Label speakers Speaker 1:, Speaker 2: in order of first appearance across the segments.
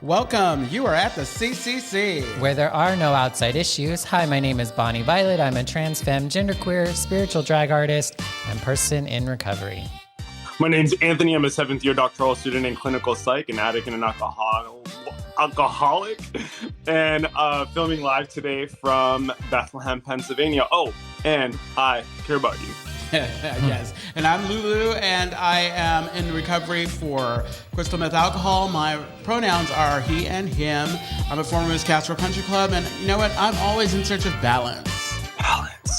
Speaker 1: Welcome. You are at the CCC,
Speaker 2: where there are no outside issues. Hi, my name is Bonnie Violet. I'm a trans femme, genderqueer, spiritual drag artist, and person in recovery.
Speaker 3: My name's Anthony. I'm a 7th-year doctoral student in clinical psych, an addict and an alcoholic, and filming live today from Bethlehem, Pennsylvania. Oh, and I care about you.
Speaker 1: Yes. And I'm Lulu, and I am in recovery for crystal meth alcohol. My pronouns are he and him. I'm a former Miss Castro Country Club, and you know what? I'm always in search of balance.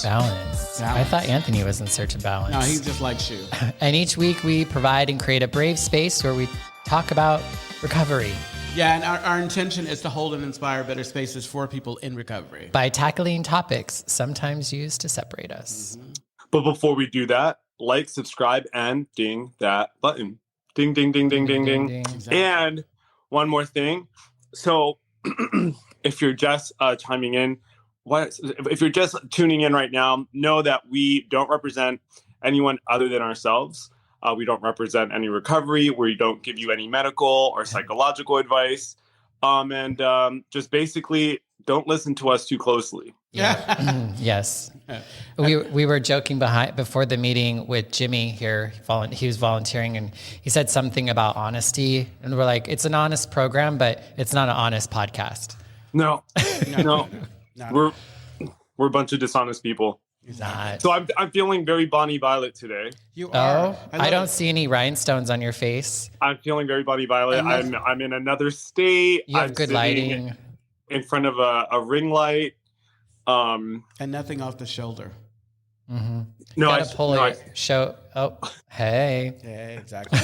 Speaker 2: Balance. I thought Anthony was in search of balance.
Speaker 1: No, he just likes you.
Speaker 2: And each week we provide and create a brave space where we talk about recovery.
Speaker 1: Yeah, and our intention is to hold and inspire better spaces for people in recovery.
Speaker 2: By tackling topics sometimes used to separate us.
Speaker 1: Mm-hmm.
Speaker 3: But before we do that, like, subscribe, and ding that button. Ding, ding, ding, ding, ding, ding.
Speaker 1: Exactly.
Speaker 3: And one more thing. So if you're just chiming in, if you're just tuning in right now, know that we don't represent anyone other than ourselves. We don't represent any recovery. We don't give you any medical or psychological advice. And just basically don't listen to us too closely.
Speaker 2: Yeah. Yes. We were joking before the meeting with Jimmy here. He was volunteering and he said something about honesty. And we're like, it's an honest program, but it's not an honest podcast.
Speaker 3: No. We're a bunch of dishonest people.
Speaker 2: Not.
Speaker 3: So I'm feeling very Bonnie Violet today.
Speaker 1: You are.
Speaker 2: I don't see any rhinestones on your face.
Speaker 3: I'm feeling very Bonnie Violet. I'm in another state.
Speaker 2: You have good lighting.
Speaker 3: In front of a ring light.
Speaker 1: And nothing off the shoulder.
Speaker 2: Mm-hmm. Show. Oh, hey.
Speaker 1: Yeah, exactly.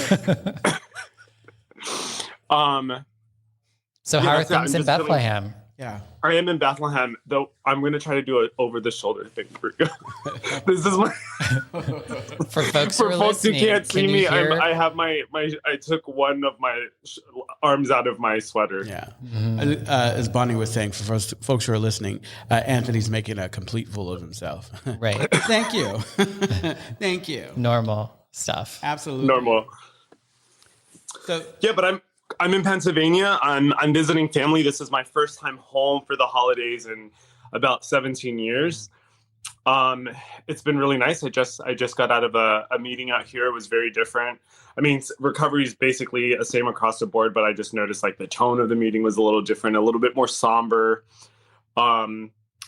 Speaker 2: So how are things in Bethlehem?
Speaker 1: Yeah.
Speaker 3: I am in Bethlehem, though I'm going to try to do it over the shoulder thing. This is my
Speaker 2: for folks
Speaker 3: who can't see me. I took one of my arms out of my sweater.
Speaker 1: Yeah. Mm-hmm. As Bonnie was saying, for folks who are listening, Anthony's making a complete fool of himself.
Speaker 2: Right.
Speaker 1: Thank you. Thank you.
Speaker 2: Normal stuff.
Speaker 1: Absolutely.
Speaker 3: Normal.
Speaker 1: So
Speaker 3: yeah, but I'm in Pennsylvania. I'm visiting family. This is my first time home for the holidays in about 17 years. It's been really nice. I just got out of a meeting out here. It was very different. I mean, recovery is basically the same across the board, but I just noticed like the tone of the meeting was a little different, a little bit more somber. But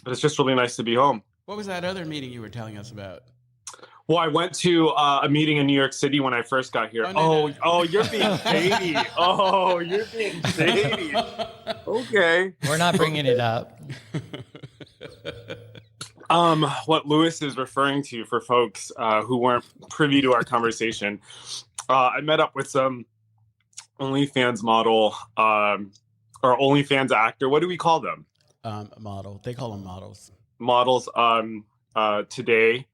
Speaker 3: it's just really nice to be home.
Speaker 1: What was that other meeting you were telling us about?
Speaker 3: Well, I went to a meeting in New York City when I first got here. Oh, you're being shady. Oh, you're being shady. Okay.
Speaker 2: We're not bringing it up.
Speaker 3: What Lewis is referring to for folks who weren't privy to our conversation, I met up with some OnlyFans model or OnlyFans actor. What do we call them?
Speaker 1: Model. They call them models.
Speaker 3: Models today.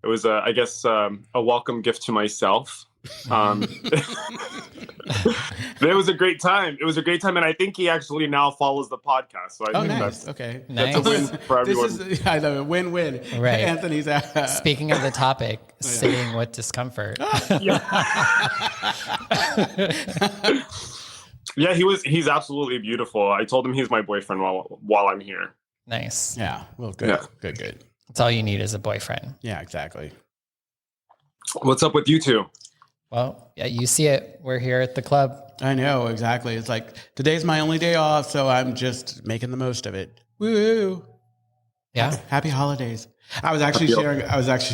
Speaker 3: It was, I guess, a welcome gift to myself. It was a great time. And I think he actually now follows the podcast. So I think
Speaker 1: nice.
Speaker 3: That's a win for everyone.
Speaker 1: I know, a win-win.
Speaker 2: Right.
Speaker 1: Anthony's
Speaker 2: Speaking of the topic, sitting with discomfort.
Speaker 3: Yeah, he's absolutely beautiful. I told him he's my boyfriend while I'm here.
Speaker 2: Nice.
Speaker 1: Yeah. Well, good. Yeah. Good.
Speaker 2: That's all you need is a boyfriend.
Speaker 1: Yeah, exactly.
Speaker 3: What's up with you two?
Speaker 2: Well, yeah, you see it. We're here at the club.
Speaker 1: I know, exactly. It's like, today's my only day off, so I'm just making the most of it. Woo!
Speaker 2: Yeah.
Speaker 1: Happy holidays. I was actually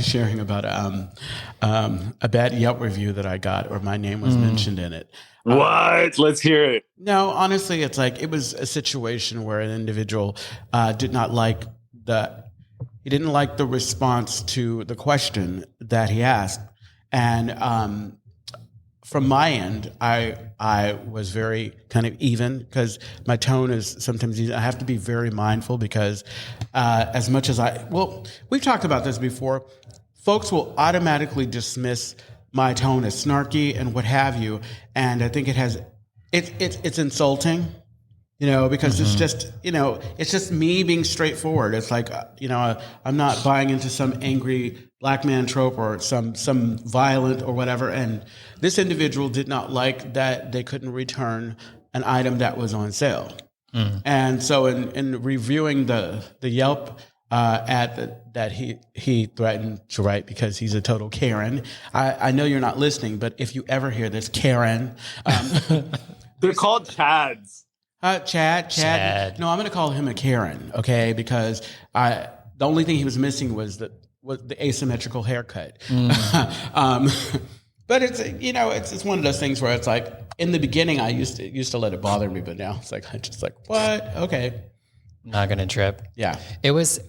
Speaker 1: sharing about a bad Yelp review that I got, or my name was mentioned in it.
Speaker 3: What? Let's hear it.
Speaker 1: No, honestly, it's like, it was a situation where an individual didn't like the response to the question that he asked. And from my end, I was very kind of even, because my tone is sometimes I have to be very mindful, because as much as we've talked about this before, folks will automatically dismiss my tone as snarky and what have you. And I think it's insulting. Because it's just me being straightforward. It's like, I'm not buying into some angry black man trope or some violent or whatever. And this individual did not like that they couldn't return an item that was on sale. And so in reviewing the Yelp ad that he threatened to write because he's a total Karen. I know you're not listening, but if you ever hear this, Karen.
Speaker 3: They're called Chads.
Speaker 1: Chad. No, I'm going to call him a Karen, okay? Because the only thing he was missing was the asymmetrical haircut. But it's one of those things where it's like in the beginning I used to let it bother me, but now it's like I'm just like, what? Okay.
Speaker 2: Not gonna trip.
Speaker 1: Yeah.
Speaker 2: It was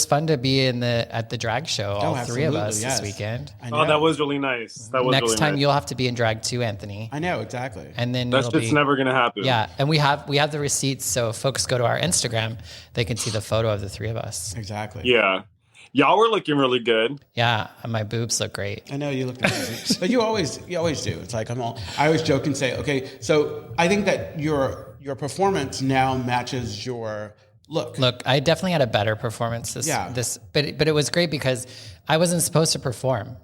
Speaker 2: fun to be at the drag show, all three of us
Speaker 1: yes.
Speaker 2: this weekend.
Speaker 3: Oh, that was really nice.
Speaker 2: Next time you'll have to be in drag too, Anthony.
Speaker 1: I know, exactly.
Speaker 2: And then
Speaker 3: that's just never gonna happen.
Speaker 2: Yeah, and we have the receipts, so if folks go to our Instagram, they can see the photo of the three of us.
Speaker 1: Exactly.
Speaker 3: Yeah. Y'all were looking really good.
Speaker 2: Yeah, and my boobs look great.
Speaker 1: I know you look amazing, but you always do. It's like I always joke and say, okay, so I think that your performance now matches your look.
Speaker 2: Look, I definitely had a better performance but it was great because I wasn't supposed to perform.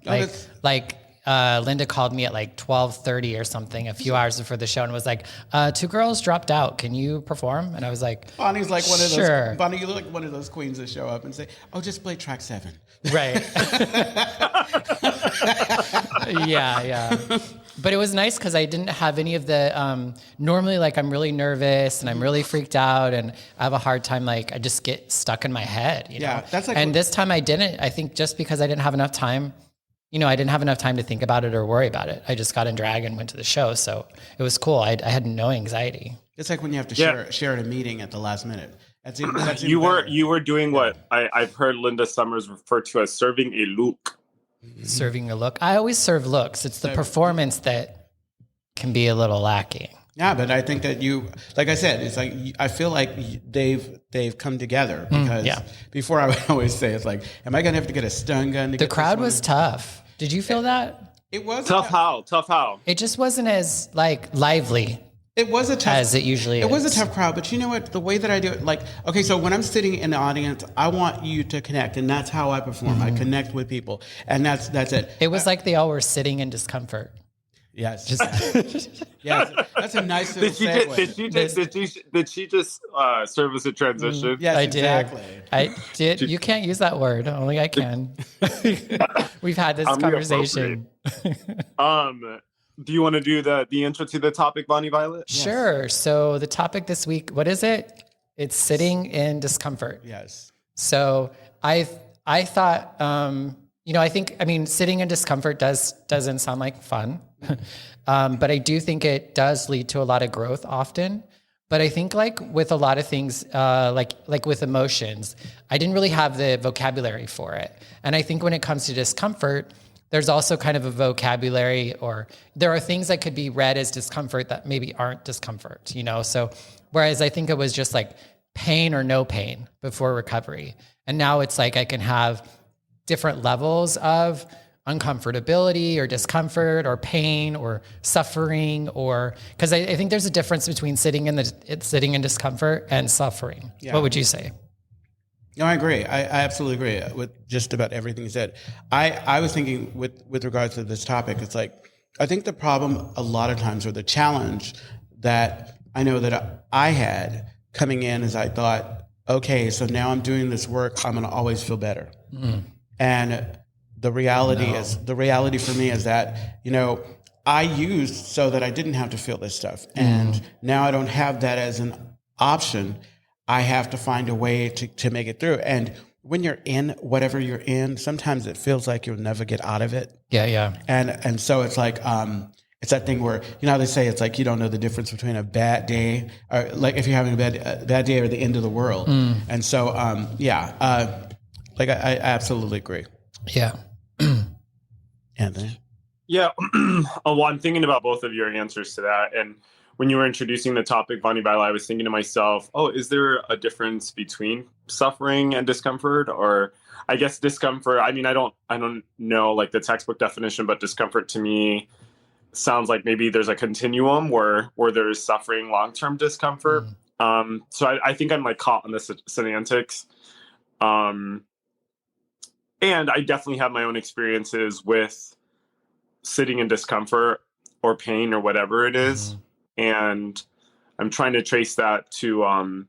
Speaker 2: Linda called me at like 12:30 or something, a few hours before the show, and was like, 2 girls dropped out. Can you perform? And I was like,
Speaker 1: Bonnie's like one of those.
Speaker 2: Sure.
Speaker 1: Bonnie, you look like one of those queens that show up and say, "Oh, just play track 7."
Speaker 2: Right. Yeah. But it was nice because I didn't have any of the, normally like I'm really nervous and I'm really freaked out and I have a hard time, like I just get stuck in my head, you know?
Speaker 1: That's like,
Speaker 2: and this time I didn't. I think just because I didn't have enough time, I didn't have enough time to think about it or worry about it. I just got in drag and went to the show. So it was cool. I had no anxiety.
Speaker 1: It's like when you have to share at a meeting at the last minute.
Speaker 3: You were doing what I've heard Linda Summers refer to as serving a look.
Speaker 2: Serving a look. I always serve looks. It's the performance that can be a little lacking.
Speaker 1: Yeah, but I think that like I said, it's like I feel like they've come together because before I would always say it's like, am I going to have to get a stun gun?
Speaker 2: The crowd was tough. Did you feel that?
Speaker 1: It was
Speaker 3: tough. How?
Speaker 2: It just wasn't as like lively.
Speaker 1: It was a tough,
Speaker 2: as it usually is.
Speaker 1: It was a tough crowd, but you know what? The way that I do it, like, okay, so when I'm sitting in the audience, I want you to connect, and that's how I perform. I connect with people, and that's it.
Speaker 2: It was like they all were sitting in discomfort.
Speaker 1: Yes. Yes. That's a nice little segue.
Speaker 3: Did she just serve as a transition?
Speaker 1: Yes,
Speaker 2: I did.
Speaker 1: Exactly.
Speaker 2: I did. You can't use that word. Only I can. We've had this conversation.
Speaker 3: Do you want to do the intro to the topic, Bonnie Violet?
Speaker 2: Sure. So the topic this week, what is it? It's sitting in discomfort.
Speaker 1: Yes.
Speaker 2: So I thought, sitting in discomfort doesn't sound like fun, but I do think it does lead to a lot of growth often. But I think like with a lot of things, like with emotions, I didn't really have the vocabulary for it. And I think when it comes to discomfort, there's also kind of a vocabulary, or there are things that could be read as discomfort that maybe aren't discomfort, So whereas I think it was just like pain or no pain before recovery. And now it's like I can have different levels of uncomfortability or discomfort or pain or suffering, or because I think there's a difference between sitting in discomfort and suffering. Yeah. What would you say?
Speaker 1: No, I agree. I absolutely agree with just about everything you said. I was thinking with regards to this topic, it's like, I think the problem a lot of times, or the challenge that I know that I had coming in, is I thought, okay, so now I'm doing this work, I'm going to always feel better. And the reality for me is that, I used so that I didn't have to feel this stuff. And now I don't have that as an option. I have to find a way to make it through. And when you're in whatever you're in, sometimes it feels like you'll never get out of it.
Speaker 2: Yeah.
Speaker 1: And so it's like, it's that thing where, they say it's like you don't know the difference between a bad day, or like if you're having a bad day, or the end of the world. And so, I absolutely agree.
Speaker 2: Yeah.
Speaker 1: Anthony?
Speaker 3: Yeah. Well, I'm thinking about both of your answers to that. And when you were introducing the topic, Bonnie Violet, I was thinking to myself, is there a difference between suffering and discomfort? Or I guess discomfort, I don't know like the textbook definition, but discomfort to me sounds like maybe there's a continuum where there's suffering, long-term discomfort. So I think I'm like caught on the semantics. And I definitely have my own experiences with sitting in discomfort or pain or whatever it is. And I'm trying to trace that to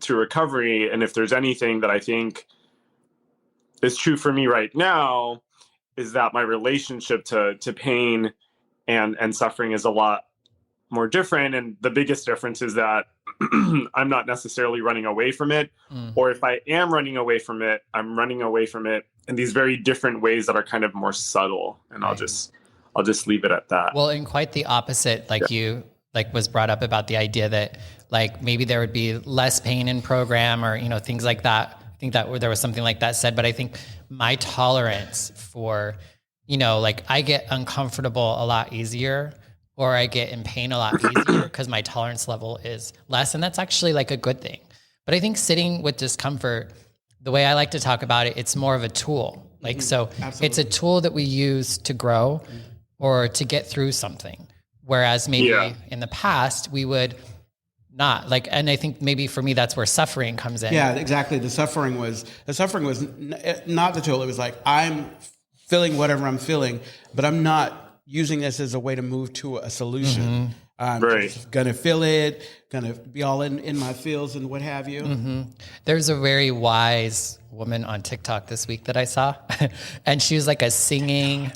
Speaker 3: recovery. And if there's anything that I think is true for me right now, is that my relationship to pain and suffering is a lot more different. And the biggest difference is that I'm not necessarily running away from it. Or if I am running away from it, I'm running away from it in these very different ways that are kind of more subtle. And I'll just leave it at that.
Speaker 2: Well, and quite the opposite, like you like was brought up about the idea that like maybe there would be less pain in program or, you know, things like that. I think that there was something like that said, but I think my tolerance for, you know, like I get uncomfortable a lot easier, or I get in pain a lot easier because my tolerance level is less. And that's actually like a good thing. But I think sitting with discomfort, the way I like to talk about it, it's more of a tool. Like, so
Speaker 1: Absolutely.
Speaker 2: It's a tool that we use to grow or to get through something. Whereas maybe in the past we would not like, and I think maybe for me, that's where suffering comes in.
Speaker 1: Yeah, exactly. The suffering was not the tool. It was like, I'm feeling whatever I'm feeling, but I'm not using this as a way to move to a solution. I'm just gonna feel it, gonna be all in my feels and what have you.
Speaker 2: There's a very wise woman on TikTok this week that I saw, and she was like a singing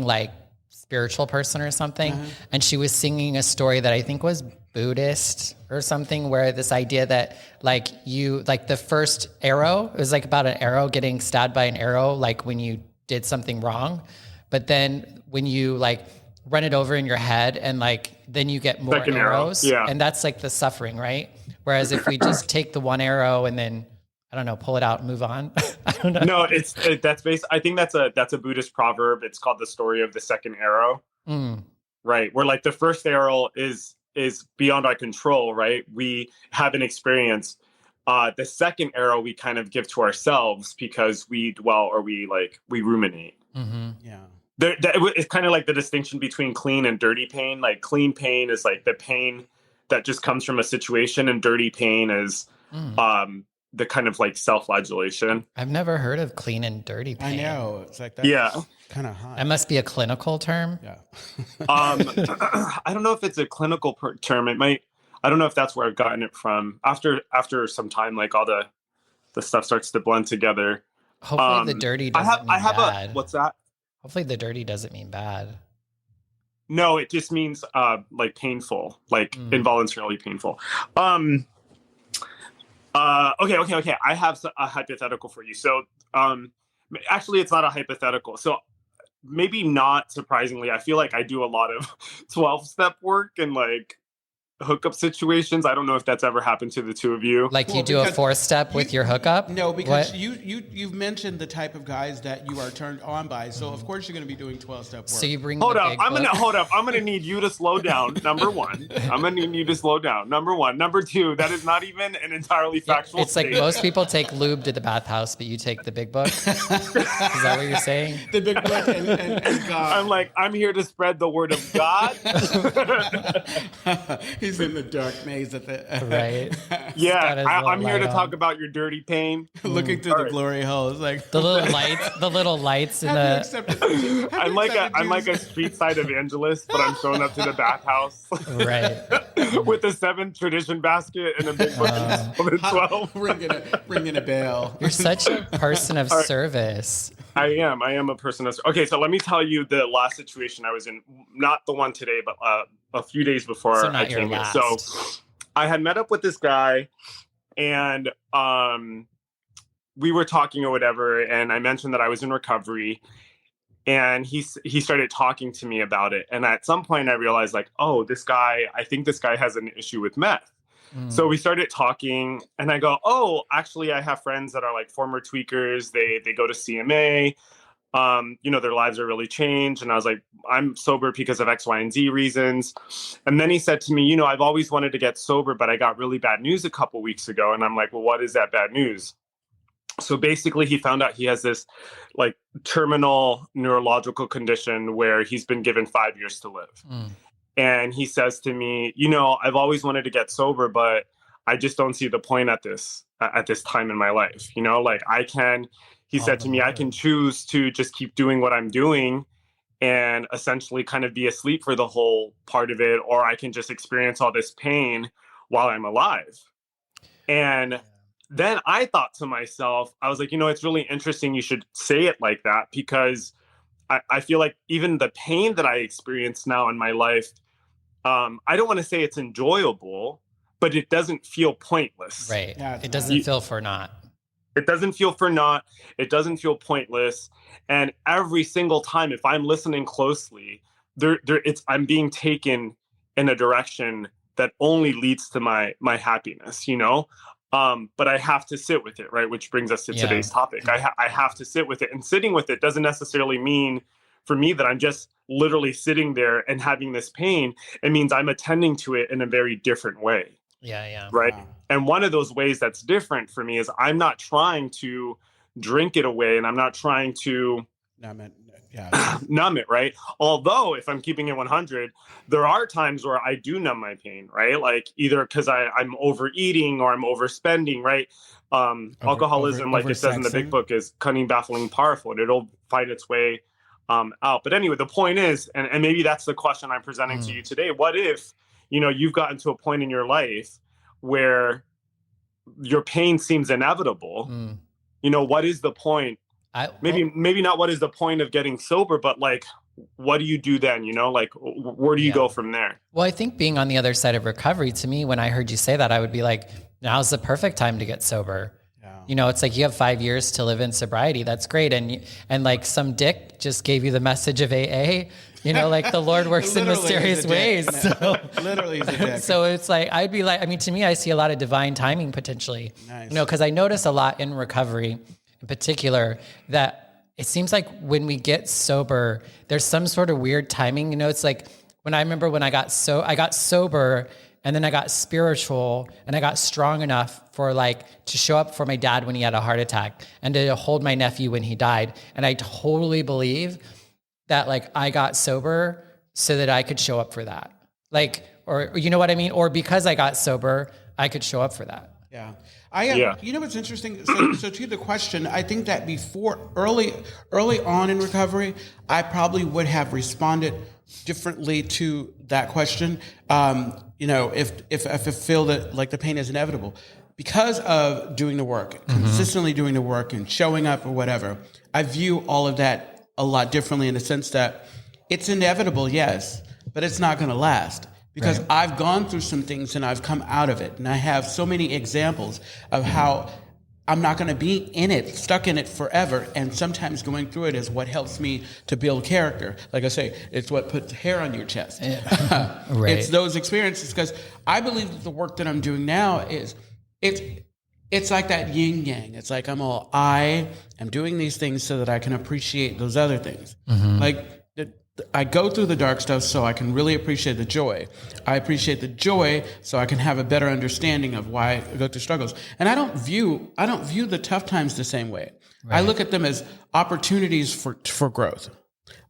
Speaker 2: like spiritual person or something, and she was singing a story that I think was Buddhist or something, where this idea that like you like the first arrow, it was like about an arrow getting stabbed by an arrow, like when you did something wrong. But then when you like run it over in your head and like, then you get more
Speaker 3: Second
Speaker 2: arrows.
Speaker 3: arrow. Yeah.
Speaker 2: And that's like the suffering, right? Whereas if we just take the one arrow and then, I don't know, pull it out and move on. I don't know.
Speaker 3: No, that's based. I think that's a Buddhist proverb. It's called the story of the second arrow. Right. Where like the first arrow is beyond our control, right? We have an experience. The second arrow we kind of give to ourselves because we dwell or we ruminate.
Speaker 1: Yeah.
Speaker 3: It's kind of like the distinction between clean and dirty pain. Like clean pain is like the pain that just comes from a situation, and dirty pain is the kind of like self-flagellation.
Speaker 2: I've never heard of clean and dirty pain.
Speaker 1: I know. It's like that.
Speaker 3: Yeah.
Speaker 1: Kind of hot.
Speaker 2: That must be a clinical term.
Speaker 1: Yeah.
Speaker 3: I don't know if it's a clinical term. It might. I don't know if that's where I've gotten it from. After some time, like all the stuff starts to blend together.
Speaker 2: Hopefully the dirty doesn't mean bad.
Speaker 3: What's that?
Speaker 2: Hopefully the dirty doesn't mean bad.
Speaker 3: No, it just means like painful, like involuntarily painful. Okay. I have a hypothetical for you. So actually, it's not a hypothetical. So maybe not surprisingly, I feel like I do a lot of 12-step work and like hookup situations. I don't know if that's ever happened to the two of you.
Speaker 2: Like you do a 4-step with your hookup?
Speaker 1: No, because
Speaker 2: What?
Speaker 1: you've mentioned the type of guys that you are turned on by. So of course you're going to be doing 12-step work.
Speaker 2: So you bring
Speaker 3: Hold
Speaker 2: the
Speaker 3: up.
Speaker 2: big
Speaker 3: I'm
Speaker 2: book?
Speaker 3: gonna need you to slow down. Number one. I'm gonna need you to slow down. Number one. Number two, that is not even an entirely factual
Speaker 2: It's like
Speaker 3: statement.
Speaker 2: most people take lube to the bathhouse, but you take the big book. Is that what you're saying?
Speaker 1: the big book and God.
Speaker 3: I'm here to spread the word of God.
Speaker 1: He's in the dark maze at the
Speaker 2: Right.
Speaker 3: Yeah,
Speaker 2: got his
Speaker 3: I'm here
Speaker 2: light
Speaker 3: to
Speaker 2: on.
Speaker 3: talk about your dirty pain.
Speaker 1: looking through the glory hole. It's like
Speaker 2: The little lights in
Speaker 1: have you
Speaker 2: the
Speaker 1: accepted?
Speaker 3: I'm like a street side evangelist, but I'm showing up to the bathhouse
Speaker 2: right.
Speaker 3: with a 7 tradition basket and a big book of 12.
Speaker 1: Ringing a bell.
Speaker 2: You're such a person of service.
Speaker 3: I am a person of. Okay, so let me tell you the last situation I was in. Not the one today, but a few days before
Speaker 2: So not
Speaker 3: I
Speaker 2: your
Speaker 3: came here.
Speaker 2: last.
Speaker 3: So I had met up with this guy, and we were talking or whatever, and I mentioned that I was in recovery, and he started talking to me about it. And at some point, I realized like, oh, I think this guy has an issue with meth. So we started talking, and I go, oh, actually, I have friends that are like former tweakers. They go to CMA. Their lives are really changed. And I was like, I'm sober because of X, Y, and Z reasons. And then he said to me, I've always wanted to get sober, but I got really bad news a couple weeks ago. And I'm like, well, what is that bad news? So basically, he found out he has this like terminal neurological condition where he's been given 5 years to live. And he says to me, I've always wanted to get sober, but I just don't see the point at this time in my life. He said to me, I can choose to just keep doing what I'm doing and essentially kind of be asleep for the whole part of it, or I can just experience all this pain while I'm alive. And then I thought to myself, I was like, it's really interesting you should say it like that, because I feel like even the pain that I experience now in my life, I don't want to say it's enjoyable, but it doesn't feel pointless.
Speaker 2: Right. Yeah, it doesn't feel for naught.
Speaker 3: It doesn't feel for naught. It doesn't feel pointless. And every single time, if I'm listening closely, I'm being taken in a direction that only leads to my happiness, but I have to sit with it, right? Which brings us to today's topic. I have to sit with it, and sitting with it doesn't necessarily mean for me that I'm just literally sitting there and having this pain. It means I'm attending to it in a very different way.
Speaker 2: Yeah.
Speaker 3: Right. Wow. And one of those ways that's different for me is I'm not trying to drink it away, and I'm not trying to numb it. Right. Although if I'm keeping it 100, there are times where I do numb my pain, right? Like either because I'm overeating or I'm overspending, right? Alcoholism, like it says in the big book, is cunning, baffling, powerful. And it'll find its way out. But anyway, the point is, and maybe that's the question I'm presenting to you today. What if, you've gotten to a point in your life where your pain seems inevitable? What is the point? Maybe not what is the point of getting sober, but like, what do you do then? Like, where do you go from there?
Speaker 2: Well, I think being on the other side of recovery, to me, when I heard you say that, I would be like, now's the perfect time to get sober. It's like you have 5 years to live in sobriety. That's great. And like some dick just gave you the message of AA, like the Lord works in mysterious ways. So literally he's a dick. So it's like, I'd be like, to me, I see a lot of divine timing potentially, because I notice a lot in recovery in particular that it seems like when we get sober, there's some sort of weird timing. It's like when I got sober, and then I got spiritual, and I got strong enough for to show up for my dad when he had a heart attack, and to hold my nephew when he died. And I totally believe that I got sober so that I could show up for that. Or you know what I mean? Or because I got sober, I could show up for that.
Speaker 1: Yeah. You know what's interesting? So to the question, I think that before early on in recovery, I probably would have responded differently to that question. If I feel that the pain is inevitable, because of doing the work, consistently doing the work and showing up or whatever, I view all of that a lot differently in the sense that it's inevitable, yes, but it's not going to last. Because I've gone through some things and I've come out of it. And I have so many examples of how I'm not going to be in it, stuck in it forever. And sometimes going through it is what helps me to build character. Like I say, it's what puts hair on your chest. It's those experiences. Because I believe that the work that I'm doing now it's like that yin yang. It's like I am doing these things so that I can appreciate those other things. I go through the dark stuff so I can really appreciate the joy. I appreciate the joy so I can have a better understanding of why I go through struggles. And I don't view the tough times the same way. I look at them as opportunities for growth.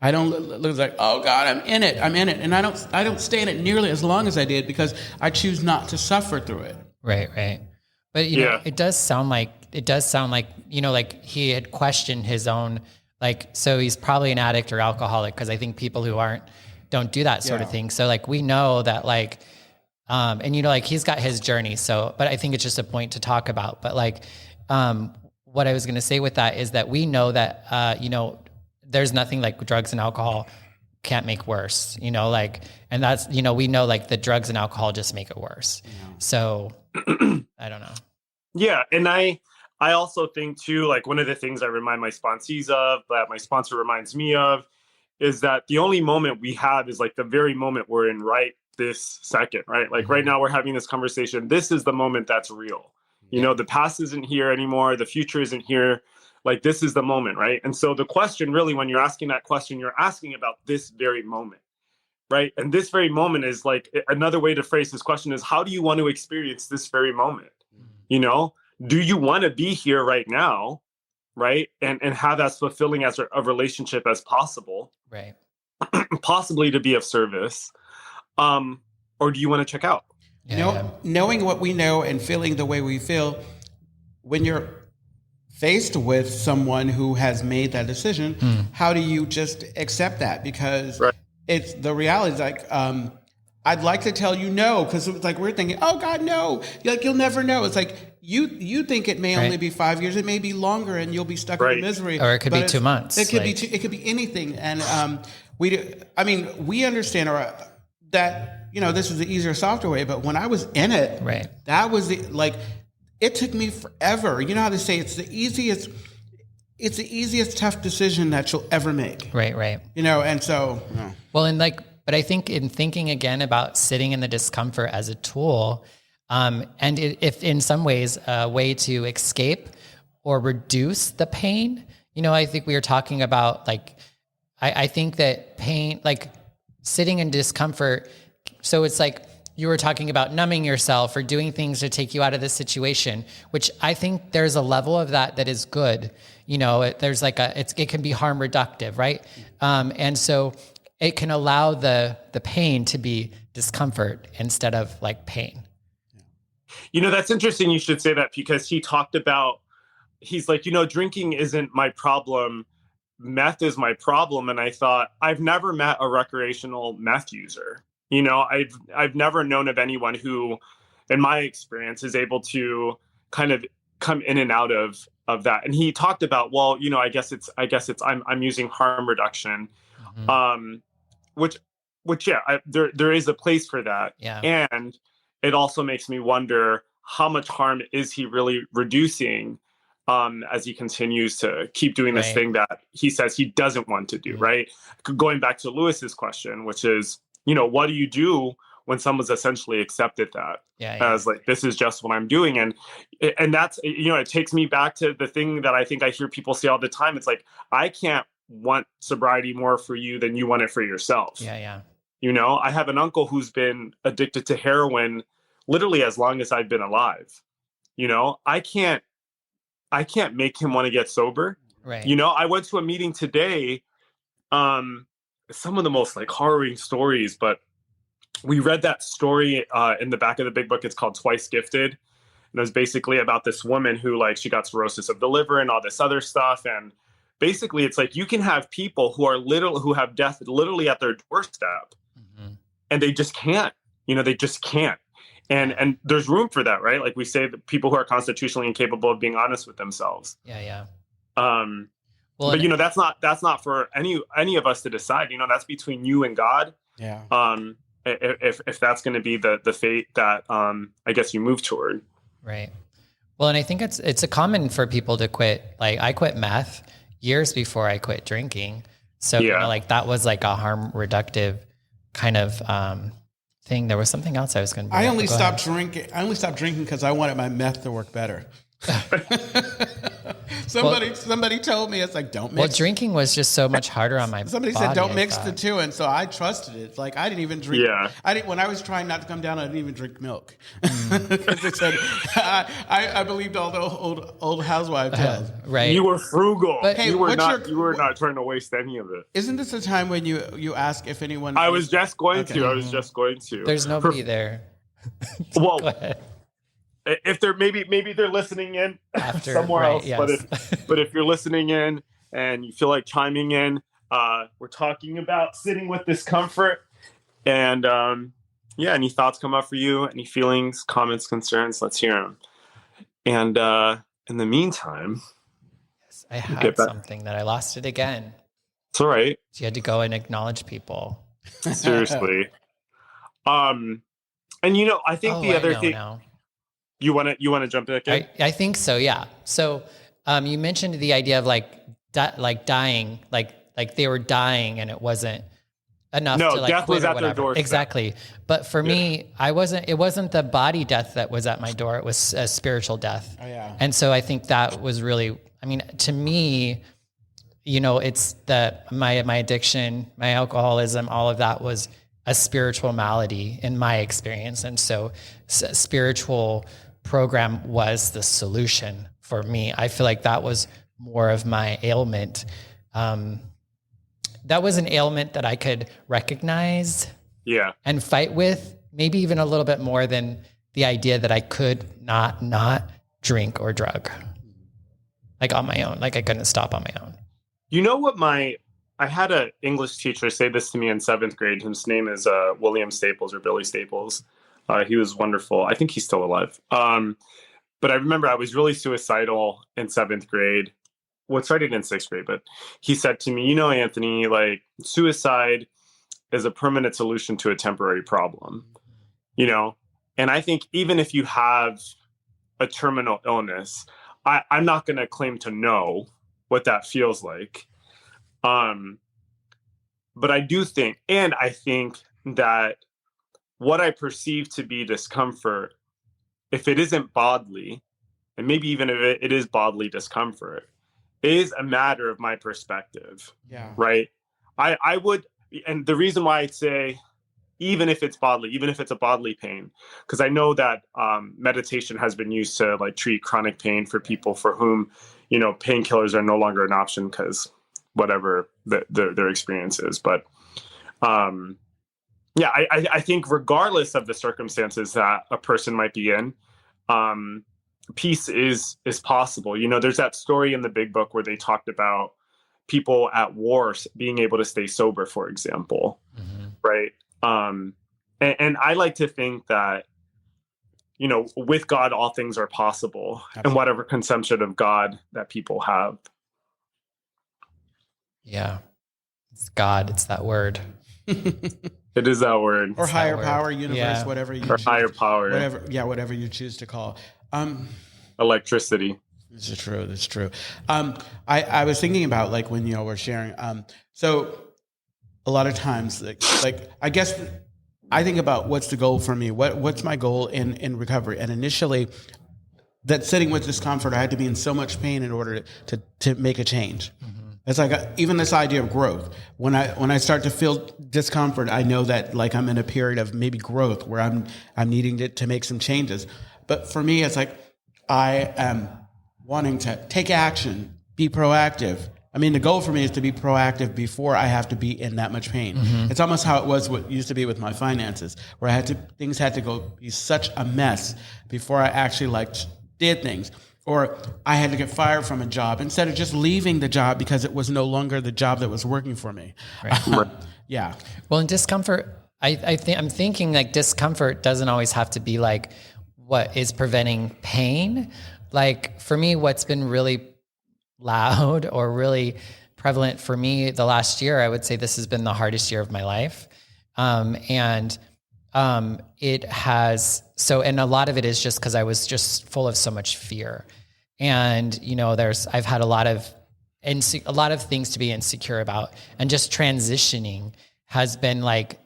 Speaker 1: I don't look like, oh God, I'm in it. And I don't stay in it nearly as long as I did because I choose not to suffer through it.
Speaker 2: Right. But it does sound like like he had questioned his own. So he's probably an addict or alcoholic, because I think people who don't do that sort of thing. So we know that and he's got his journey. So, but I think it's just a point to talk about. But what I was going to say with that is that we know that, there's nothing like drugs and alcohol can't make worse, and that's, we know the drugs and alcohol just make it worse. Yeah. So I don't know.
Speaker 3: Yeah. And I also think too, one of the things I remind my sponsees of, that my sponsor reminds me of, is that the only moment we have is the very moment we're in right this second, right? Right now we're having this conversation. This is the moment that's real. The past isn't here anymore. The future isn't here. This is the moment, right? And so the question really, when you're asking that question, you're asking about this very moment, right? And this very moment is another way to phrase this question is, how do you want to experience this very moment? Do you want to be here right now, right? And have as fulfilling as a relationship as possible,
Speaker 2: right?
Speaker 3: Possibly to be of service, or do you want to check out?
Speaker 1: Knowing what we know and feeling the way we feel, when you're faced with someone who has made that decision, how do you just accept that? Because it's the reality is like, I'd like to tell you no, because it's like we're thinking, oh God, no. Like you'll never know. It's like you think it may only be 5 years, it may be longer, and you'll be stuck in misery.
Speaker 2: Or it could be 2 months.
Speaker 1: It could it could be anything. And we understand that this is the easier, softer way. But when I was in it, that was it took me forever. You know how they say it's the easiest tough decision that you'll ever make.
Speaker 2: Right.
Speaker 1: And so
Speaker 2: but I think in thinking again about sitting in the discomfort as a tool, and if in some ways a way to escape or reduce the pain, I think we were talking about I think that pain, sitting in discomfort. So it's like you were talking about numbing yourself or doing things to take you out of the situation, which I think there's a level of that is good. There's it can be harm reductive, right? And so it can allow the pain to be discomfort instead of pain.
Speaker 3: That's interesting. You should say that, because he talked about, he's like, drinking isn't my problem. Meth is my problem. And I thought, I've never met a recreational meth user. I've never known of anyone who, in my experience, is able to kind of come in and out of that. And he talked about, well, I guess it's I'm using harm reduction. Which there is a place for that. Yeah. And it also makes me wonder, how much harm is he really reducing as he continues to keep doing this thing that he says he doesn't want to do, right? Going back to Lewis's question, which is, what do you do when someone's essentially accepted that as this is just what I'm doing? And that's, it takes me back to the thing that I think I hear people say all the time. It's like, I can't want sobriety more for you than you want it for yourself.
Speaker 2: Yeah.
Speaker 3: I have an uncle who's been addicted to heroin literally as long as I've been alive. I can't make him want to get sober.
Speaker 2: Right.
Speaker 3: I went to a meeting today, some of the most harrowing stories, but we read that story in the back of the big book. It's called Twice Gifted. And it was basically about this woman who she got cirrhosis of the liver and all this other stuff. And basically, it's you can have people who have death literally at their doorstep, and they just can't. They just can't. And there's room for that, right? Like we say, that people who are constitutionally incapable of being honest with themselves.
Speaker 2: Yeah.
Speaker 3: But that's not for any of us to decide. That's between you and God.
Speaker 1: Yeah.
Speaker 3: If that's going to be the fate that I guess you move toward.
Speaker 2: Right. Well, and I think it's a common for people to quit. I quit meth years before I quit drinking. So that was a harm reductive kind of thing. There was something else I was going to.
Speaker 1: I only stopped drinking because I wanted my meth to work better. Somebody told me, it's don't mix.
Speaker 2: Well, drinking was just so much harder on my
Speaker 1: Somebody
Speaker 2: body,
Speaker 1: said don't mix the two, and so I trusted it. It's I didn't even drink.
Speaker 3: Yeah.
Speaker 1: When I was trying not to come down, I didn't even drink milk. Because they said I believed all the old housewife tales.
Speaker 2: Right.
Speaker 3: You were frugal.
Speaker 2: But
Speaker 3: you were not trying to waste any of it.
Speaker 1: Isn't this the time when you ask if anyone?
Speaker 3: I was just going to.
Speaker 2: There's nobody there.
Speaker 3: Well, if they're maybe they're listening in after, somewhere else, yes. but if you're listening in and you feel like chiming in, we're talking about sitting with discomfort, and any thoughts come up for you, any feelings, comments, concerns, let's hear them. And in the meantime,
Speaker 2: yes, I had something that I lost it again.
Speaker 3: It's all right.
Speaker 2: So you had to go and acknowledge people.
Speaker 3: Seriously. And I think the other thing. Now. You want to jump in? Okay?
Speaker 2: I think so. Yeah. So you mentioned the idea of dying, like they were dying and it wasn't enough to
Speaker 3: death
Speaker 2: quit
Speaker 3: was
Speaker 2: or
Speaker 3: at
Speaker 2: whatever.
Speaker 3: their doorstep.
Speaker 2: Exactly. But for me, it wasn't the body death that was at my door. It was a spiritual death.
Speaker 1: Oh, yeah.
Speaker 2: And so I think that was really, to me, it's my addiction, my alcoholism, all of that was a spiritual malady in my experience. And so spiritual program was the solution for me. I feel like that was more of my ailment. That was an ailment that I could recognize and fight with, maybe even a little bit more than the idea that I could not drink or drug. like on my own. Like I couldn't stop on my own.
Speaker 3: You know what I had an English teacher say this to me in 7th grade. His name is William Staples, or Billy Staples. He was wonderful. I think he's still alive. But I remember I was really suicidal in 7th grade. Well, it started in 6th grade, but he said to me, Anthony, like suicide is a permanent solution to a temporary problem, And I think even if you have a terminal illness, I'm not going to claim to know what that feels like. But I do think, and I think that what I perceive to be discomfort, if it isn't bodily, and maybe even if it is bodily discomfort, is a matter of my perspective.
Speaker 1: Yeah.
Speaker 3: Right. I would, and the reason why I say, even if it's bodily, even if it's a bodily pain, because I know that meditation has been used to like treat chronic pain for people for whom, painkillers are no longer an option because whatever their experience is. But I think regardless of the circumstances that a person might be in, peace is possible. There's that story in the Big Book where they talked about people at war being able to stay sober, for example. Mm-hmm. Right. And I like to think that, with God, all things are possible. Absolutely. And whatever conception of God that people have.
Speaker 2: Yeah. It's God. It's that word.
Speaker 3: It is that word.
Speaker 1: Or higher power, universe, whatever you choose.
Speaker 3: Or higher power.
Speaker 1: Whatever you choose to call.
Speaker 3: Electricity.
Speaker 1: This is true. That's true. I was thinking about like when we're sharing. So a lot of times, like I guess I think about what's the goal for me. What's my goal in recovery? And initially, that sitting with discomfort, I had to be in so much pain in order to make a change. Mm-hmm. It's like even this idea of growth. When I start to feel discomfort, I know that like I'm in a period of maybe growth where I'm needing to make some changes. But for me, it's like I am wanting to take action, be proactive. I mean, the goal for me is to be proactive before I have to be in that much pain. Mm-hmm. It's almost how it was what used to be with my finances, where things had to go be such a mess before I actually did things. Or I had to get fired from a job instead of just leaving the job because it was no longer the job that was working for me. Right. Yeah.
Speaker 2: Well, in discomfort, I'm thinking like discomfort doesn't always have to be like what is preventing pain. Like for me, what's been really loud or really prevalent for me the last year, I would say this has been the hardest year of my life. It has, and a lot of it is just because I was just full of so much fear. And, I've had a lot of things to be insecure about, and just transitioning has been like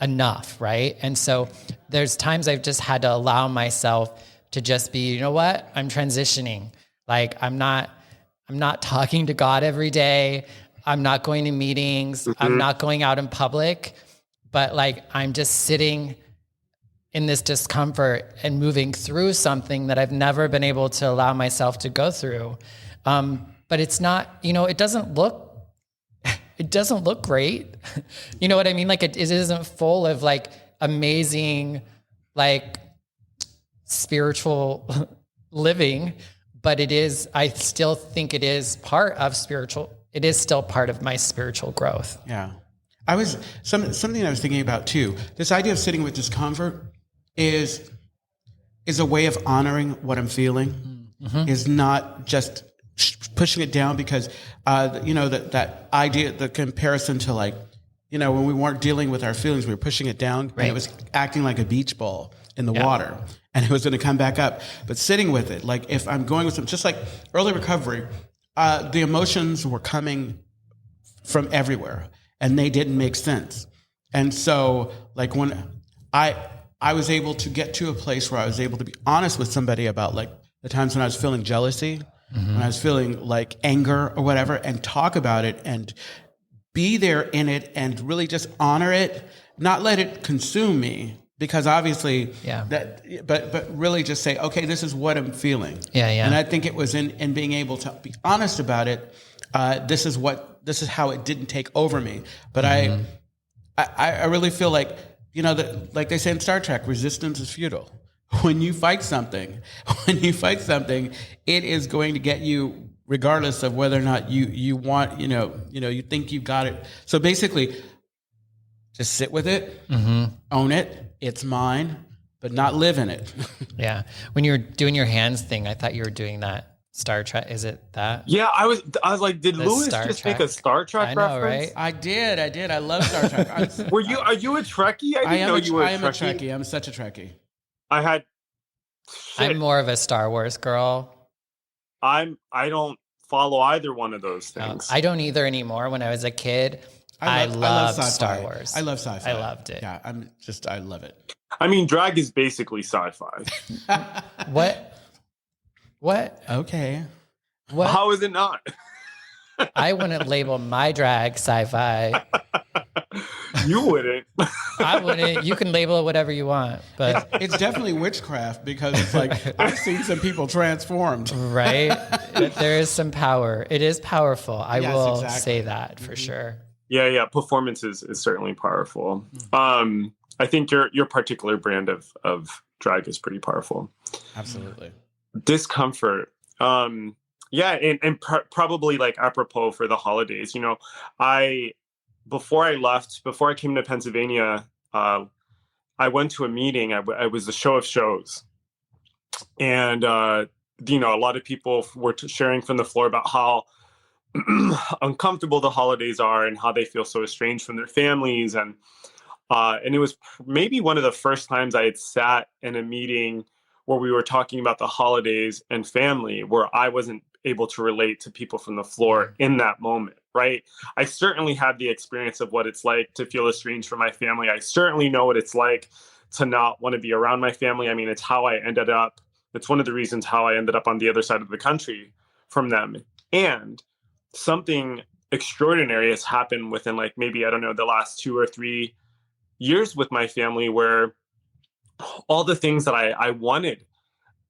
Speaker 2: enough. Right. And so there's times I've just had to allow myself to just be, I'm transitioning. Like I'm not talking to God every day. I'm not going to meetings. Mm-hmm. I'm not going out in public, but like, I'm just sitting in this discomfort and moving through something that I've never been able to allow myself to go through. But it's not, it doesn't look great. You know what I mean? Like it isn't full of like amazing, like spiritual living, but it is, I still think it is it is still part of my spiritual growth.
Speaker 1: Yeah. Something I was thinking about too. This idea of sitting with discomfort is a way of honoring what I'm feeling. Mm-hmm. Is not just pushing it down because, that idea, the comparison to like, when we weren't dealing with our feelings, we were pushing it down, right. And it was acting like a beach ball in the water, and it was going to come back up. But sitting with it, like if I'm going with some, just like early recovery, the emotions were coming from everywhere. And they didn't make sense. And so like when I was able to get to a place where I was able to be honest with somebody about like the times when I was feeling jealousy, mm-hmm. when I was feeling like anger or whatever, and talk about it and be there in it and really just honor it, not let it consume me, because obviously but really just say, okay, this is what I'm feeling. Yeah. And I think it was in being able to be honest about it. This is how it didn't take over me. But mm-hmm. I really feel like, like they say in Star Trek, resistance is futile. When you fight something, it is going to get you regardless of whether or not you want, you think you've got it. So basically, just sit with it, own it. It's mine, but not live in it.
Speaker 2: Yeah. When you were doing your hands thing, I thought you were doing that Star Trek. Is it that?
Speaker 3: Yeah, I was like, did Lewis
Speaker 2: Star
Speaker 3: just
Speaker 2: Trek?
Speaker 3: make a Star Trek
Speaker 2: I know,
Speaker 3: reference?
Speaker 2: right?
Speaker 1: I did. I love Star Trek.
Speaker 3: Are you a Trekkie? I didn't know you were a
Speaker 1: am a
Speaker 3: Trekkie.
Speaker 1: Trekkie. I'm such a Trekkie.
Speaker 2: I'm more of a Star Wars girl.
Speaker 3: I don't follow either one of those things.
Speaker 2: I don't either anymore. When I was a kid, I loved
Speaker 1: sci-fi.
Speaker 2: Star Wars.
Speaker 1: I love sci-fi.
Speaker 2: I loved it.
Speaker 1: Yeah, I love it.
Speaker 3: I mean, drag is basically sci-fi.
Speaker 2: What?
Speaker 1: Okay.
Speaker 2: What?
Speaker 3: How is it not?
Speaker 2: I wouldn't label my drag sci-fi.
Speaker 3: You wouldn't.
Speaker 2: I wouldn't. You can label it whatever you want, but
Speaker 1: It's definitely witchcraft because it's like I've seen some people transformed.
Speaker 2: right, there is some power. It is powerful. I
Speaker 1: Yes,
Speaker 2: will
Speaker 1: exactly.
Speaker 2: say that for sure.
Speaker 3: Yeah. Performance is certainly powerful. I think your particular brand of drag is pretty powerful.
Speaker 1: Absolutely.
Speaker 3: Discomfort. And probably like apropos for the holidays. Before I came to Pennsylvania, I went to a meeting. I was the show of shows, and a lot of people were sharing from the floor about how uncomfortable the holidays are and how they feel so estranged from their families, and it was maybe one of the first times I had sat in a meeting where we were talking about the holidays and family, where I wasn't able to relate to people from the floor in that moment, right? I certainly had the experience of what it's like to feel estranged from my family. I certainly know what it's like to not want to be around my family. I mean, it's one of the reasons how I ended up on the other side of the country from them. And something extraordinary has happened within like maybe, I don't know, the last 2 or 3 years with my family, where all the things that I wanted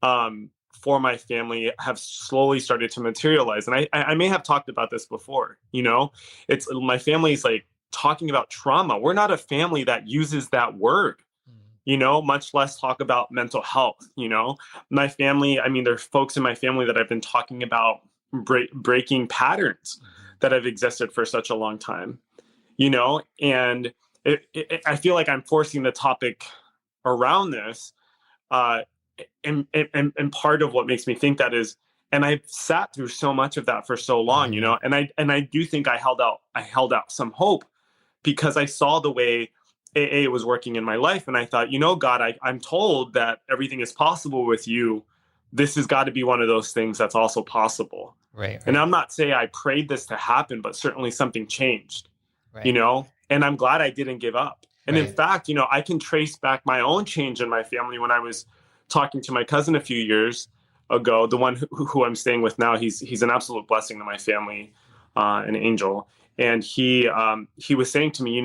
Speaker 3: for my family have slowly started to materialize. And I may have talked about this before, it's my family's like talking about trauma. We're not a family that uses that word, much less talk about mental health. My family, I mean, there's folks in my family that I've been talking about breaking patterns that have existed for such a long time, and I feel like I'm forcing the topic around this. And part of what makes me think that is, and I've sat through so much of that for so long, and I do think I held out some hope because I saw the way AA was working in my life. And I thought, God, I'm told that everything is possible with you. This has got to be one of those things that's also possible.
Speaker 2: Right.
Speaker 3: And I'm not saying I prayed this to happen, but certainly something changed,
Speaker 2: Right.
Speaker 3: and I'm glad I didn't give up. And in fact, I can trace back my own change in my family when I was talking to my cousin a few years ago, the one who I'm staying with now. He's an absolute blessing to my family, an angel. And he was saying to me,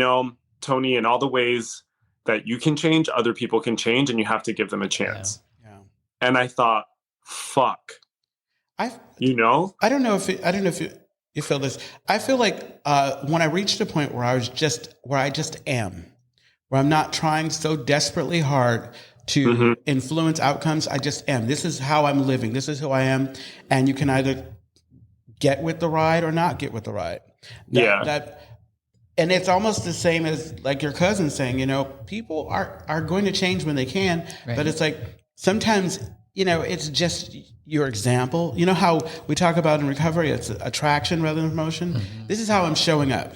Speaker 3: Tony, in all the ways that you can change, other people can change, and you have to give them a chance.
Speaker 1: Yeah.
Speaker 3: And I thought, fuck,
Speaker 1: I don't know if you feel this. I feel like when I reached a point where I just am, where I'm not trying so desperately hard to influence outcomes. I just am. This is how I'm living. This is who I am. And you can either get with the ride or not get with the ride. And it's almost the same as like your cousin saying, people are going to change when they can, but it's like sometimes, it's just your example. You know how we talk about in recovery, it's attraction rather than motion. This is how I'm showing up.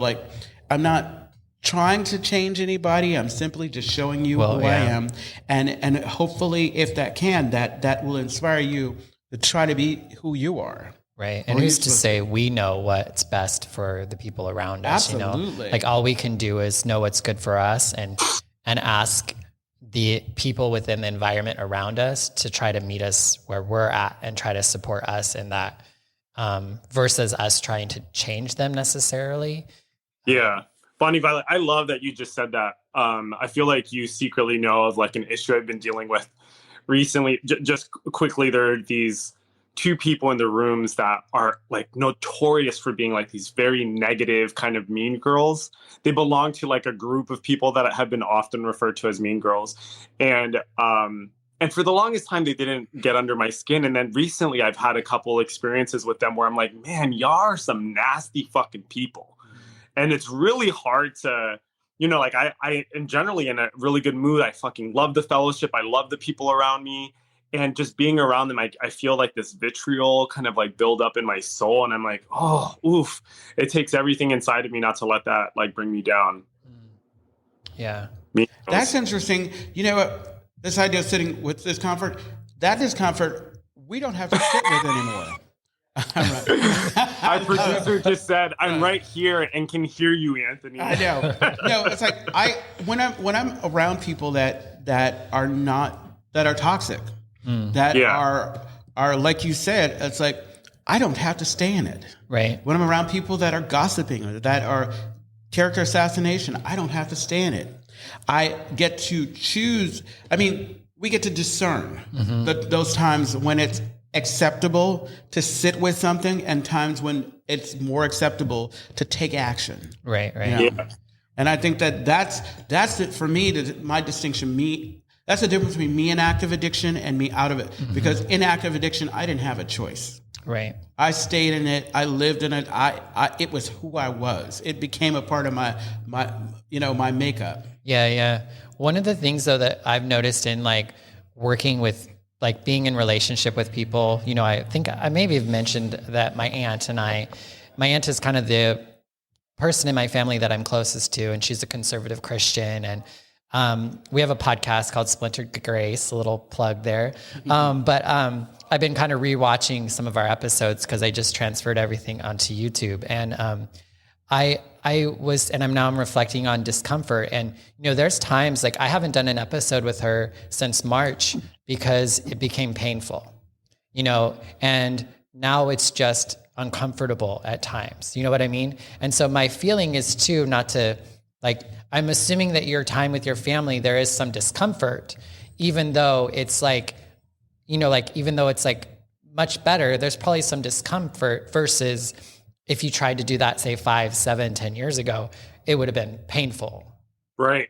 Speaker 1: Like I'm not trying to change anybody. I'm simply just showing you who I am. And hopefully if that will inspire you to try to be who you are.
Speaker 2: Right. And who's to say we know what's best for the people around us?
Speaker 1: Absolutely.
Speaker 2: Like all we can do is know what's good for us and ask the people within the environment around us to try to meet us where we're at and try to support us in that, versus us trying to change them necessarily.
Speaker 3: Yeah. Bonnie Violet, I love that you just said that. I feel like you secretly know of like an issue I've been dealing with recently. Just quickly, there are these 2 people in the rooms that are like notorious for being like these very negative kind of mean girls. They belong to like a group of people that have been often referred to as mean girls. And And for the longest time, they didn't get under my skin. And then recently I've had a couple experiences with them where I'm like, man, y'all are some nasty fucking people. And it's really hard to, like I am generally in a really good mood. I fucking love the fellowship. I love the people around me. And just being around them, I feel like this vitriol kind of like build up in my soul. And I'm like, oh, oof. It takes everything inside of me not to let that like bring me down.
Speaker 2: Yeah.
Speaker 1: That's interesting. This idea of sitting with discomfort, that discomfort, we don't have to sit with anymore.
Speaker 3: Our producer just said, "I'm right here and can hear you, Anthony."
Speaker 1: I know. No, it's like when I'm around people that are toxic, that are like you said, it's like I don't have to stay in it.
Speaker 2: Right.
Speaker 1: When I'm around people that are gossiping, that are character assassination, I don't have to stay in it. I get to choose. I mean, we get to discern those times when it's acceptable to sit with something and times when it's more acceptable to take action.
Speaker 2: Right.
Speaker 3: Yeah.
Speaker 1: And I think that's it for me. My distinction. That's the difference between me in active addiction and me out of it. Because in active addiction, I didn't have a choice.
Speaker 2: Right.
Speaker 1: I stayed in it. I lived in it. It was who I was. It became a part of my makeup.
Speaker 2: Yeah. One of the things though that I've noticed in like working with like being in relationship with people, I think I maybe have mentioned that my aunt is kind of the person in my family that I'm closest to, and she's a conservative Christian. And we have a podcast called Splintered Grace, a little plug there. But I've been kind of rewatching some of our episodes because I just transferred everything onto YouTube. And I'm reflecting on discomfort. And, there's times like I haven't done an episode with her since March because it became painful, and now it's just uncomfortable at times. You know what I mean? And so my feeling is too, not to like, I'm assuming that your time with your family, there is some discomfort, even though it's like, even though it's like much better, there's probably some discomfort versus if you tried to do that, say 5, 7, 10 years ago, it would have been painful. Right.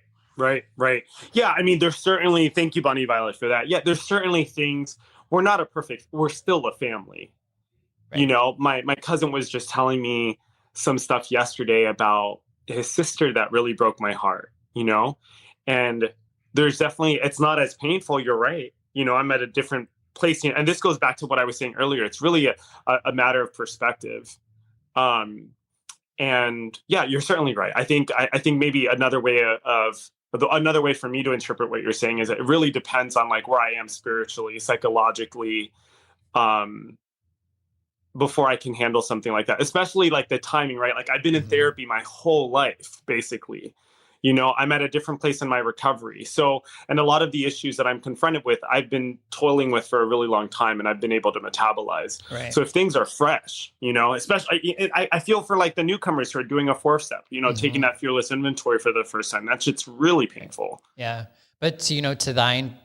Speaker 3: Yeah. I mean, there's certainly, thank you, Bonnie Violet, for that. Yeah. There's certainly things, we're still a family. Right. My cousin was just telling me some stuff yesterday about his sister that really broke my heart, and there's definitely, it's not as painful. You're right. I'm at a different place. And this goes back to what I was saying earlier. It's really a matter of perspective. And yeah, you're certainly right. I think maybe another way for me to interpret what you're saying is it really depends on like where I am spiritually, psychologically, before I can handle something like that, especially like the timing, right? Like I've been in therapy my whole life, basically. I'm at a different place in my recovery. So, and a lot of the issues that I'm confronted with, I've been toiling with for a really long time and I've been able to metabolize.
Speaker 2: Right.
Speaker 3: So if things are fresh, especially, I feel for like the newcomers who are doing a 4th step, taking that fearless inventory for the first time, that shit's really painful.
Speaker 2: Yeah. But to thine.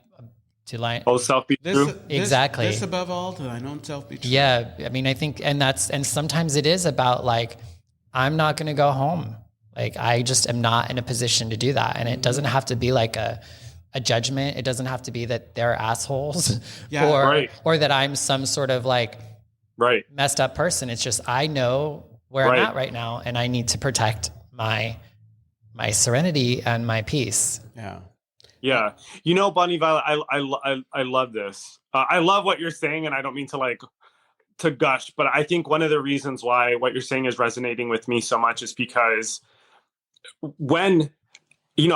Speaker 3: Oh, self be true.
Speaker 2: Exactly.
Speaker 1: This above all, to thine own self be true.
Speaker 2: Yeah. I mean, I think, and sometimes it is about like, I'm not going to go home. Like, I just am not in a position to do that. And it doesn't have to be like a judgment. It doesn't have to be that they're assholes or that I'm some sort of like messed up person. It's just, I know where I'm at right now and I need to protect my serenity and my peace.
Speaker 1: Yeah.
Speaker 3: Yeah. Bonnie Violet, I love this. I love what you're saying, and I don't mean to gush, but I think one of the reasons why what you're saying is resonating with me so much is because when,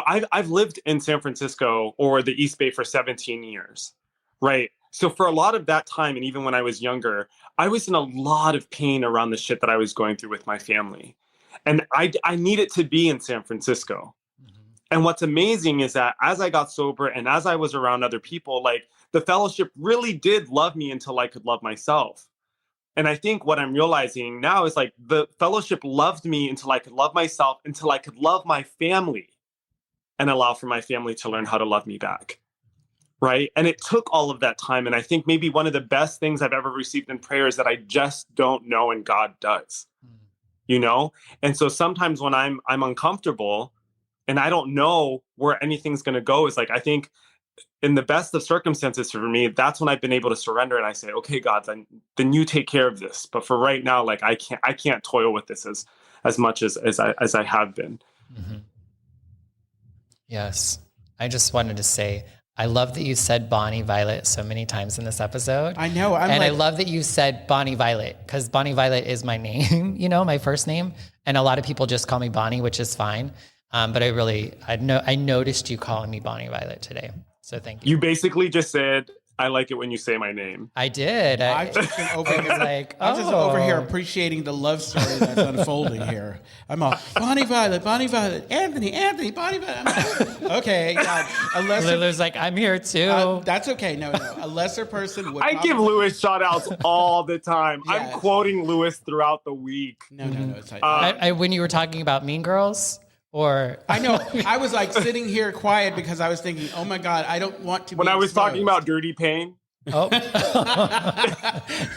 Speaker 3: I've lived in San Francisco or the East Bay for 17 years, right? So for a lot of that time, and even when I was younger, I was in a lot of pain around the shit that I was going through with my family. And I needed to be in San Francisco. And what's amazing is that as I got sober and as I was around other people, like the fellowship really did love me until I could love myself. And I think what I'm realizing now is like the fellowship loved me until I could love myself, until I could love my family and allow for my family to learn how to love me back. Right. And it took all of that time. And I think maybe one of the best things I've ever received in prayer is that I just don't know, and God does, And so sometimes when I'm uncomfortable and I don't know where anything's going to go, is like, I think in the best of circumstances for me, that's when I've been able to surrender, and I say, okay, God, then you take care of this. But for right now, like I can't toil with this as much as I have been.
Speaker 2: Mm-hmm. Yes. I just wanted to say, I love that you said Bonnie Violet so many times in this episode.
Speaker 1: I know.
Speaker 2: I love that you said Bonnie Violet, because Bonnie Violet is my name, my first name. And a lot of people just call me Bonnie, which is fine. But I noticed you calling me Bonnie Violet today. So thank you.
Speaker 3: You basically just said, I like it when you say my name.
Speaker 2: I did.
Speaker 1: I've just been over here appreciating the love story that's unfolding here. I'm all, Bonnie Violet, Anthony, Bonnie Violet. Okay, God.
Speaker 2: Lulu's like, I'm here too.
Speaker 1: That's okay. No. A lesser person would.
Speaker 3: I give Lewis shout outs all the time.
Speaker 1: Yes.
Speaker 3: I'm quoting Lewis throughout the week.
Speaker 1: No. It's like,
Speaker 2: when you were talking about Mean Girls, or
Speaker 1: I know, I was like sitting here quiet because I was thinking, oh my God, I don't want to.
Speaker 3: When I was talking about Dirty Pain.
Speaker 2: Oh,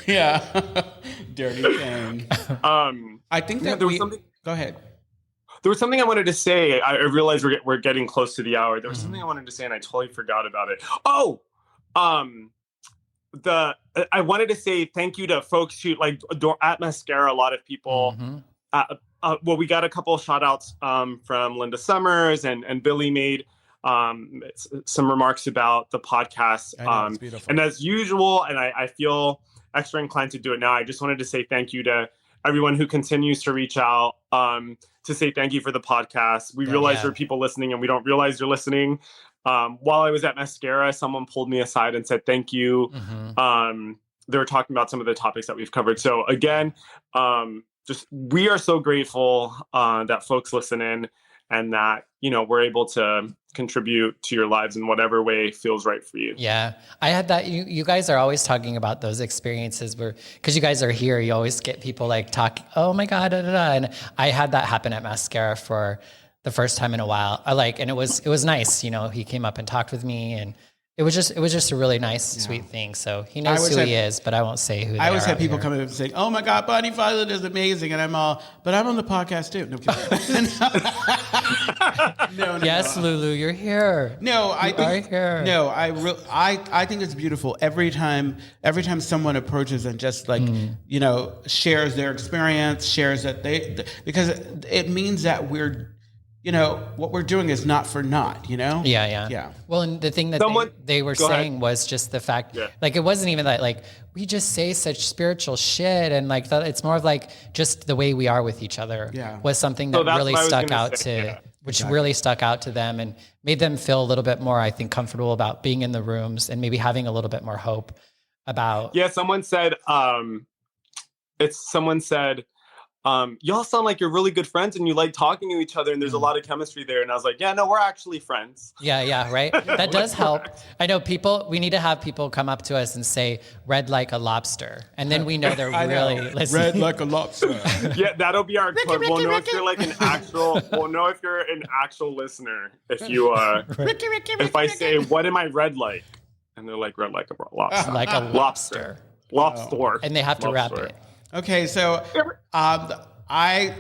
Speaker 1: yeah, Dirty Pain. I think that
Speaker 3: there was something.
Speaker 1: Go ahead.
Speaker 3: There was something I wanted to say. I realized we're getting close to the hour. There was something I wanted to say, and I totally forgot about it. Oh, I wanted to say thank you to folks who like at Mascara. A lot of people. Well, we got a couple of shout outs from Linda Summers and Billy made some remarks about the podcast. And as usual, and I feel extra inclined to do it now, I just wanted to say thank you to everyone who continues to reach out to say thank you for the podcast. We realize there are people listening and we don't realize you're listening. While I was at Mascara, someone pulled me aside and said thank you. They were talking about some of the topics that we've covered. So again, we are so grateful that folks listen in and that, we're able to contribute to your lives in whatever way feels right for you.
Speaker 2: Yeah. I had that. You guys are always talking about those experiences because you guys are here, you always get people like talking, oh my God, and I had that happen at Mascara for the first time in a while. And it was nice. He came up and talked with me, and it was just a really nice, sweet thing. So he knows who he is, but I won't say who they are.
Speaker 1: I always have people coming up and saying, oh my God, Bonnie Violet is amazing. And I'm all, but I'm on the podcast too. No, no.
Speaker 2: Yes, Lulu, you're here.
Speaker 1: No, I think it's beautiful. Every time someone approaches and just like, shares their experience, shares that because it means that we're, what we're doing is not for naught, Yeah.
Speaker 2: Well, and the thing that they were saying was just the fact, like, it wasn't even that, like, we just say such spiritual shit. And like, it's more of like just the way we are with each other was something that really stuck out really stuck out to them and made them feel a little bit more, I think, comfortable about being in the rooms and maybe having a little bit more hope about.
Speaker 3: Yeah. Someone said, y'all sound like you're really good friends and you like talking to each other and there's a lot of chemistry there. And I was like, yeah, no, we're actually friends.
Speaker 2: Yeah, right? That does help. I know we need to have people come up to us and say, red like a lobster. And then we know they're really listening.
Speaker 1: Red like a lobster.
Speaker 3: Yeah, that'll be our code. We'll know if you're an actual listener. If you, if I say, what am I red like? And they're like, red like a lobster.
Speaker 2: Like a lobster.
Speaker 3: Lobster.
Speaker 2: And they have to wrap it.
Speaker 1: Okay, so I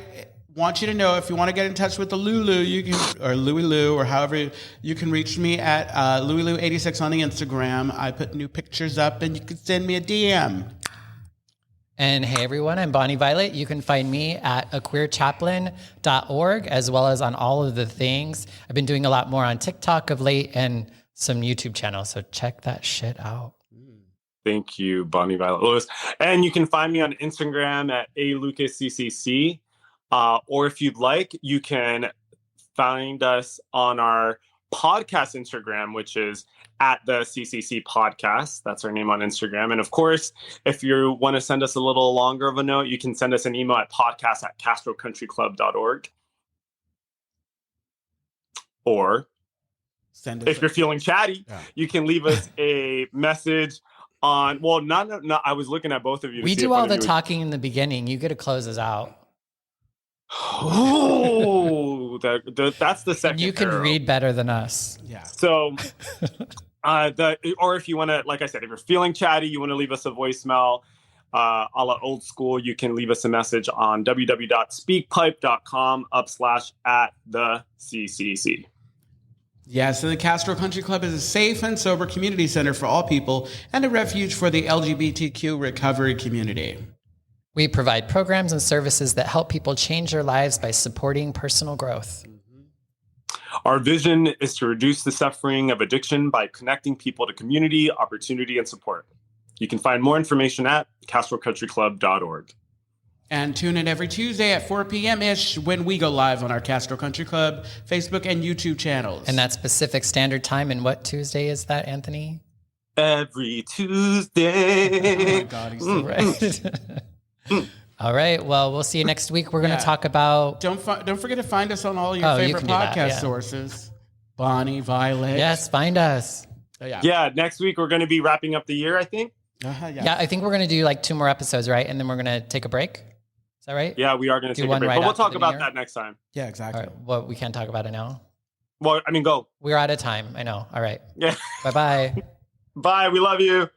Speaker 1: want you to know if you want to get in touch with the Lulu, you can, or Louie Lou, or however, you can reach me at LouieLou86 on the Instagram. I put new pictures up, and you can send me a DM.
Speaker 2: And hey, everyone, I'm Bonnie Violet. You can find me at aqueerchaplain.org, as well as on all of the things. I've been doing a lot more on TikTok of late and some YouTube channels, so check that shit out.
Speaker 3: Thank you, Bonnie Violet Lewis. And you can find me on Instagram at alucasccc. Or if you'd like, you can find us on our podcast Instagram, which is at the CCC podcast. That's our name on Instagram. And of course, if you want to send us a little longer of a note, you can send us an email at podcast@castrocountryclub.org. Or if you're feeling chatty, you can leave us a message on, well, not I was looking at both of you.
Speaker 2: We do all the talking in the beginning. You get to close us out.
Speaker 3: Oh, that's the second.
Speaker 2: You can read better than us.
Speaker 1: Yeah.
Speaker 3: So, or if you want to, like I said, if you're feeling chatty, you want to leave us a voicemail, a la old school, you can leave us a message on www.speakpipe.com /@the CCC.
Speaker 1: Yes, and the Castro Country Club is a safe and sober community center for all people and a refuge for the LGBTQ recovery community.
Speaker 2: We provide programs and services that help people change their lives by supporting personal growth.
Speaker 3: Our vision is to reduce the suffering of addiction by connecting people to community, opportunity, and support. You can find more information at castrocountryclub.org.
Speaker 1: And tune in every Tuesday at 4 p.m.-ish when we go live on our Castro Country Club Facebook and YouTube channels.
Speaker 2: And that's Pacific Standard Time. And what Tuesday is that, Anthony?
Speaker 3: Every Tuesday.
Speaker 1: Oh my God, he's so right.
Speaker 2: All right. Well, we'll see you next week. We're going to talk about...
Speaker 1: Don't forget to find us on all your favorite podcast sources. Bonnie, Violet.
Speaker 2: Yes, find us.
Speaker 3: Yeah, next week we're going to be wrapping up the year, I think.
Speaker 2: Yeah, I think we're going to do like 2 more episodes, right? And then we're going to take a break. Is that right?
Speaker 3: Yeah, we are going to take a
Speaker 2: one
Speaker 3: break.
Speaker 2: right
Speaker 3: But we'll
Speaker 2: after
Speaker 3: talk
Speaker 2: the
Speaker 3: about
Speaker 2: new
Speaker 3: that next time.
Speaker 1: Yeah, exactly.
Speaker 2: All right. Well, we can't talk about it now.
Speaker 3: Well, I mean, go.
Speaker 2: We're out of time. I know. All right.
Speaker 3: Yeah.
Speaker 2: Bye-bye.
Speaker 3: Bye. We love you.